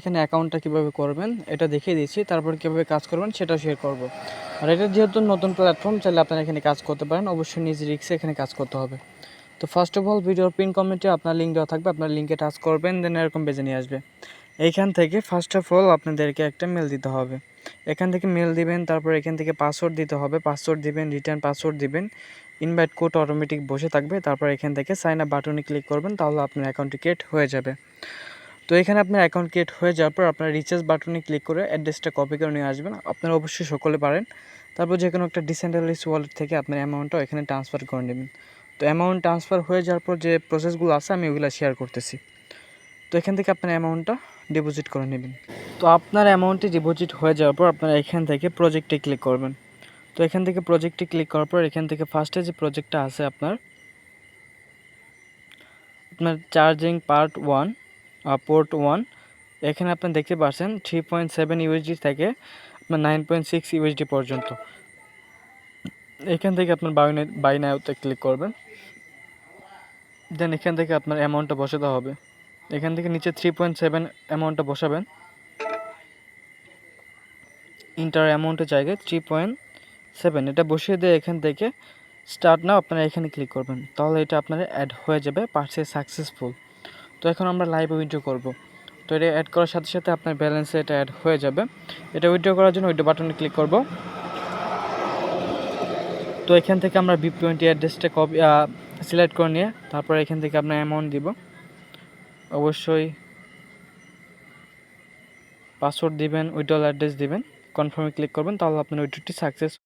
এখানে অ্যাকাউন্টটা কীভাবে করবেন এটা দেখিয়ে দিচ্ছি, তারপর কীভাবে কাজ করবেন সেটাও শেয়ার করব। আর এটা যেহেতু নতুন প্ল্যাটফর্ম, চাইলে আপনারা এখানে কাজ করতে পারেন, অবশ্যই নিজ রিস্কে এখানে কাজ করতে হবে। তো ফার্স্ট অফ অল ভিডিওর পিন কমেন্টে আপনার লিঙ্ক দেওয়া থাকবে, আপনার লিঙ্কে টাচ করবেন, দেন এরকম পেজে নিয়ে আসবে। এইখান থেকে ফার্স্ট অফ অল আপনাদেরকে একটা মেল দিতে হবে। এখান থেকে মেল দিবেন, তারপর এখান থেকে পাসওয়ার্ড দিতে হবে, পাসওয়ার্ড দিবেন, রিটার্ন পাসওয়ার্ড দিবেন, ইনভাইট কোড অটোমেটিক বসে থাকবে। তারপর এখান থেকে সাইন আপ বাটনে ক্লিক করবেন, তাহলে আপনার অ্যাকাউন্টটি ক্রিয়েট হয়ে যাবে। তো এখানে আপনার অ্যাকাউন্ট ক্রিয়েট হয়ে যাওয়ার পর আপনার রিচার্জ বাটনে ক্লিক করে অ্যাড্রেসটা কপি করে নিয়ে আসবেন। আপনারা অবশ্যই সকলে পারেন। তারপর যে কোনো একটা ডিসেন্ট্রালাইজড ওয়ালেট থেকে আপনার অ্যামাউন্টটা এখানে ট্রান্সফার করে নেবেন। তো অ্যামাউন্ট ট্রান্সফার হয়ে যাওয়ার পর যে প্রসেসগুলো আছে আমি ওগুলো শেয়ার করতেছি। তো এখান থেকে আপনার অ্যামাউন্টটা ডিপোজিট করে নেবেন। তো আপনার অ্যামাউন্টটি ডিপোজিট হয়ে যাওয়ার পর আপনারা এখান থেকে প্রজেক্টে ক্লিক করবেন। তো এখান থেকে প্রজেক্টে ক্লিক করার পর এখান থেকে ফার্স্টে যে প্রজেক্টটা আছে আপনার চার্জিং পার্ট 1 পোর্ট 1, এখানে আপনি দেখতে পাচ্ছেন 3.7 ইউএসডি থেকে আপনার 9.6 ইউএসডি পর্যন্ত। এখান থেকে আপনার বাই নাওতে ক্লিক করবেন, দেন এখান থেকে আপনার অ্যামাউন্টটা বসাতে হবে। এখান থেকে নিচে 3.7 অ্যামাউন্টটা বসাবেন, ইন্টার অ্যামাউন্টের জায়গায় 3.7 এটা বসিয়ে দিয়ে এখান থেকে স্টার্ট নাও আপনারা এখানে ক্লিক করবেন, তাহলে এটা আপনার অ্যাড হয়ে যাবে, পারচেজ সাকসেসফুল। তো এখন আমরা লাইভ উইথড্র করব। তো এটা অ্যাড করার সাথে সাথে আপনার ব্যালেন্সে এটা অ্যাড হয়ে যাবে। এটা উইথড্র করার জন্য উইথড্র বাটনে ক্লিক করব। তো এখান থেকে আমরা B20 অ্যাড্রেসটা কপি সিলেক্ট করে নিয়ে তারপর এখান থেকে আপনার অ্যামাউন্ট দিব, অবশ্যই পাসওয়ার্ড দিবেন, উইথড্রল অ্যাড্রেস দিবেন, কনফার্মে ক্লিক করবেন, তাহলে আপনার উইথড্রটি সাকসেস